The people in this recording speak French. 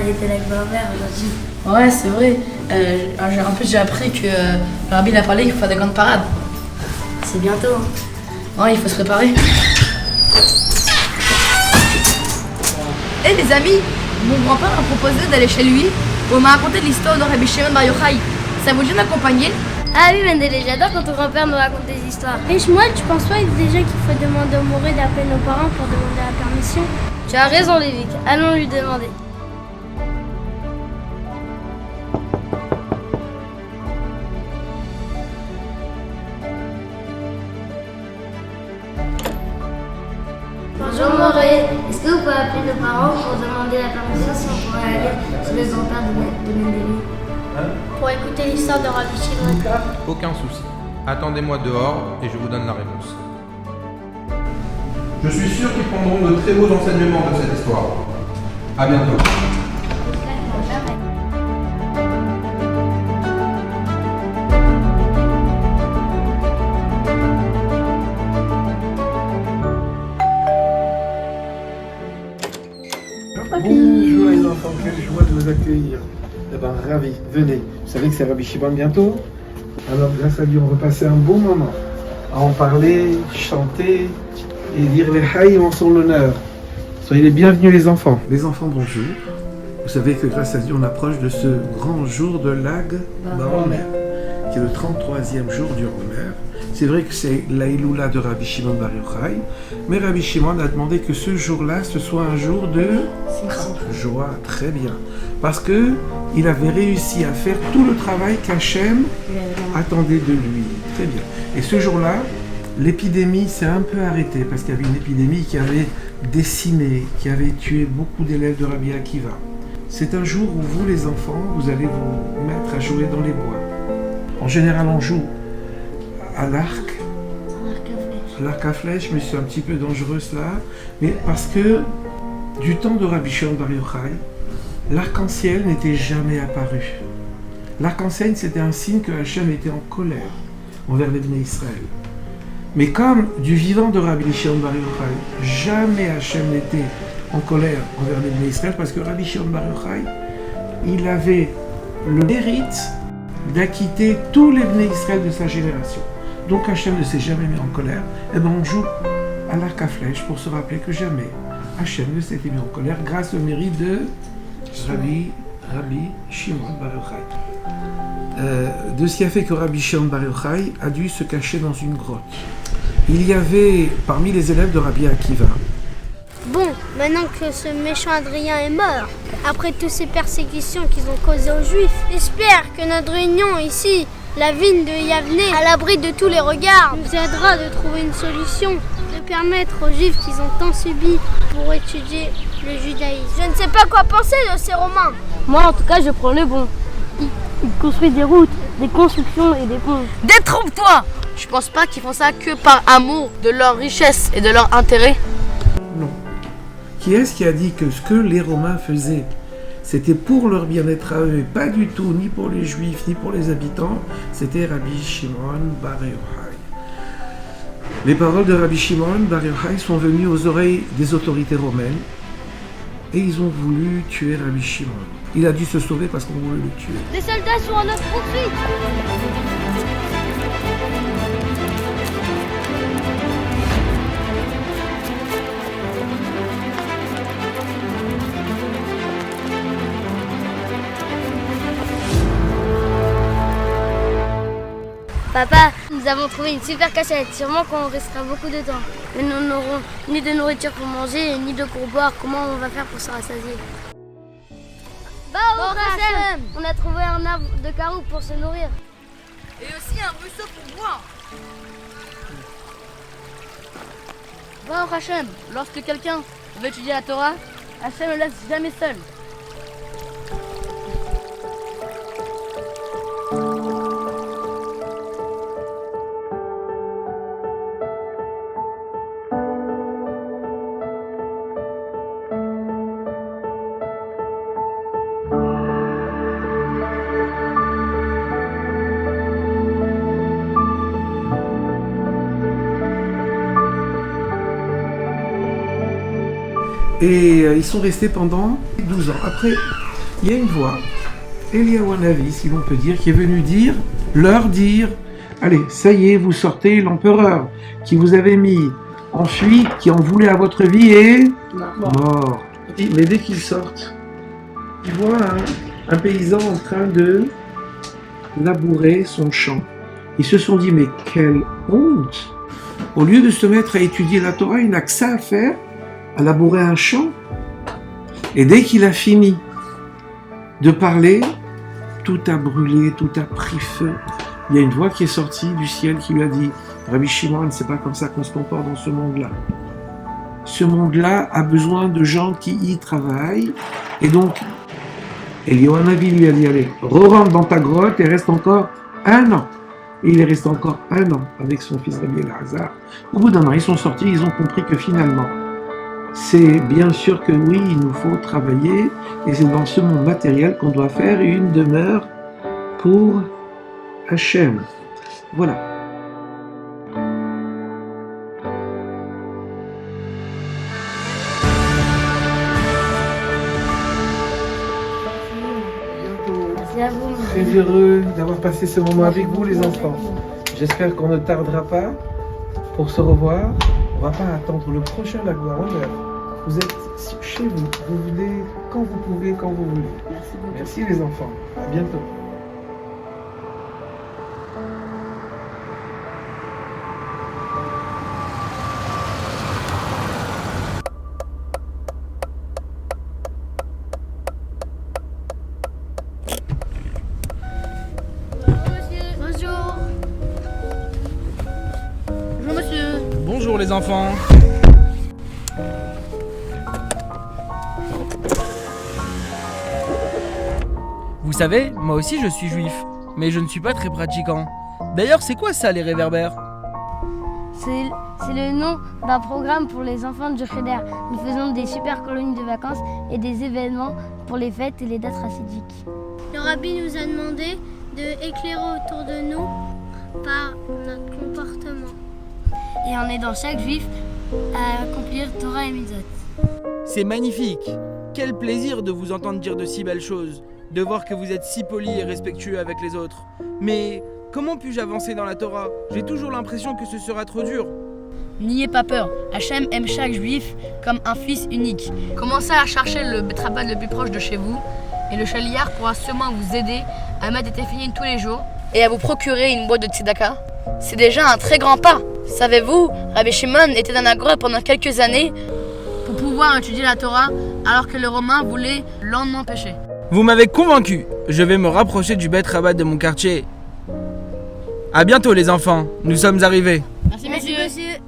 il était là avec mon père aujourd'hui. Ouais, c'est vrai. En plus, j'ai appris que le rabbi il a parlé qu'il faut faire des grandes parades. C'est bientôt. Ouais, il faut se préparer. Les amis, mon grand-père m'a proposé d'aller chez lui où il m'a raconté l'histoire de Rabbi Shimon Bar Yochai. Ça vous dit de m'accompagner? Ah oui, Mendele, j'adore quand ton grand-père nous raconte des histoires. Et moi, tu penses pas déjà qu'il faut demander au Moré d'appeler nos parents pour demander la permission? Tu as raison, Lévic. Allons lui demander. Bonjour Moré, est-ce que vous pouvez appeler nos parents pour demander la permission si on pourrait aller chez le grand-père de Mendele? Pour écouter l'histoire de Rabbi Shimon. Aucun souci. Attendez-moi dehors et je vous donne la réponse. Je suis sûr qu'ils prendront de très beaux enseignements de cette histoire. À bientôt. Bonjour les enfants, quelle joie de vous accueillir. Eh ben, ravi, venez. Vous savez que c'est Rabbi Shimon bientôt? Alors, grâce à Dieu, on va passer un bon moment à en parler, chanter et dire les haïm en son honneur. Soyez les bienvenus les enfants. Les enfants, bonjour. Vous savez que grâce à Dieu, on approche de ce grand jour de Lag Baomer, qui est le 33e jour du Omer. C'est vrai que c'est l'Aïloula de Rabbi Shimon Bar Yochai, mais Rabbi Shimon a demandé que ce jour-là, ce soit un jour de joie, très bien. Parce que il avait réussi à faire tout le travail qu'Hachem attendait de lui. Très bien. Et ce jour-là, l'épidémie s'est un peu arrêtée, parce qu'il y avait une épidémie qui avait décimé, qui avait tué beaucoup d'élèves de Rabbi Akiva. C'est un jour où vous, les enfants, vous allez vous mettre à jouer dans les bois. En général, on joue à l'arc à flèche, mais c'est un petit peu dangereux cela, mais parce que du temps de Rabbi Shimon Bar Yochai, l'arc-en-ciel n'était jamais apparu. L'arc-en-ciel, c'était un signe que Hachem était en colère envers les Bnei Israël. Mais comme du vivant de Rabbi Shimon Bar Yochai, jamais Hachem n'était en colère envers les Bnei Israël, parce que Rabbi Shimon Bar Yochai, il avait le mérite d'acquitter tous les Bnei Israël de sa génération. Donc Hachem ne s'est jamais mis en colère. Et bien on joue à l'arc à flèche pour se rappeler que jamais Hachem ne s'était mis en colère grâce au mérite de Rabbi Shimon Bar Yochai. De ce qui a fait que Rabbi Shimon Bar Yochai a dû se cacher dans une grotte. Il y avait parmi les élèves de Rabbi Akiva. Bon, maintenant que ce méchant Adrien est mort, après toutes ces persécutions qu'ils ont causées aux Juifs, j'espère que notre réunion ici, la ville de Yavne, à l'abri de tous les regards, nous aidera de trouver une solution, de permettre aux Juifs qu'ils ont tant subi pour étudier le judaïsme. Je ne sais pas quoi penser de ces Romains. Moi, en tout cas, je prends le bon. Ils construisent des routes, des constructions et des ponts. Détrompe-toi! Je pense pas qu'ils font ça que par amour de leur richesse et de leur intérêt. Non. Qui est-ce qui a dit que ce que les Romains faisaient, c'était pour leur bien-être à eux, et pas du tout, ni pour les Juifs, ni pour les habitants, c'était Rabbi Shimon Bar Yochai. Les paroles de Rabbi Shimon Bar Yochai sont venues aux oreilles des autorités romaines, et ils ont voulu tuer Rabbi Shimon. Il a dû se sauver parce qu'on voulait le tuer. Les soldats sont à notre poursuite. Papa, nous avons trouvé une super cachette. Sûrement qu'on restera beaucoup de temps. Mais nous n'aurons ni de nourriture pour manger, ni de pour boire. Comment on va faire pour se rassasier? Bon, Hashem, on a trouvé un arbre de caroux pour se nourrir. Et aussi un ruisseau pour boire. Bon, Hachem, lorsque quelqu'un veut étudier la Torah, Hachem ne le laisse jamais seul. Et ils sont restés pendant 12 ans. Après, il y a une voix, Eliyahu Hanavi, si l'on peut dire, qui est venu leur dire, allez, ça y est, vous sortez, l'empereur qui vous avait mis en fuite, qui en voulait à votre vie est mort. Mais dès qu'ils sortent, ils voient un paysan en train de labourer son champ. Ils se sont dit, mais quelle honte! Au lieu de se mettre à étudier la Torah, il n'a que ça à faire, à labourer un champ. Et dès qu'il a fini de parler, tout a brûlé, tout a pris feu. Il y a une voix qui est sortie du ciel qui lui a dit, Rabbi Shimon, c'est pas comme ça qu'on se comporte dans ce monde-là. Ce monde-là a besoin de gens qui y travaillent. Et donc, Eliyahu Hanavi lui a dit, allez, re-rentre dans ta grotte et reste encore 1 an. Et il est resté encore 1 an avec son fils Rabbi Elazar. Au bout d'un an, ils sont sortis, ils ont compris que finalement, c'est bien sûr que oui, il nous faut travailler, et c'est dans ce monde matériel qu'on doit faire une demeure pour Hachem. Voilà. Merci à vous. Très heureux d'avoir passé ce moment avec vous, les enfants. J'espère qu'on ne tardera pas pour se revoir. On ne va pas attendre le prochain Lagouar Omer. Vous êtes chez vous. Vous venez quand vous pouvez, quand vous voulez. Merci beaucoup. Merci les enfants. À bientôt. Bonjour. Bonjour monsieur. Bonjour les enfants. Vous savez, moi aussi je suis juif, mais je ne suis pas très pratiquant. D'ailleurs, c'est quoi ça les réverbères? C'est le nom d'un programme pour les enfants de Cheder. Nous faisons des super colonies de vacances et des événements pour les fêtes et les dates racidiques. Le rabbi nous a demandé de éclairer autour de nous par notre comportement. Et on aidant chaque juif à accomplir Torah et Mitzvot. C'est magnifique. Quel plaisir de vous entendre dire de si belles choses, de voir que vous êtes si poli et respectueux avec les autres. Mais comment puis-je avancer dans la Torah? J'ai toujours l'impression que ce sera trop dur. N'ayez pas peur, Hachem aime chaque juif comme un fils unique. Commencez à chercher le betrabat le plus proche de chez vous et le chaliard pourra sûrement vous aider à mettre des téphilines tous les jours et à vous procurer une boîte de tzedaka. C'est déjà un très grand pas. Savez-vous, Rabbi Shimon était dans la grotte pendant quelques années pour pouvoir étudier la Torah alors que les Romains voulaient l'en empêcher. Vous m'avez convaincu. Je vais me rapprocher du Beth Rabat de mon quartier. À bientôt les enfants, nous sommes arrivés. Merci monsieur.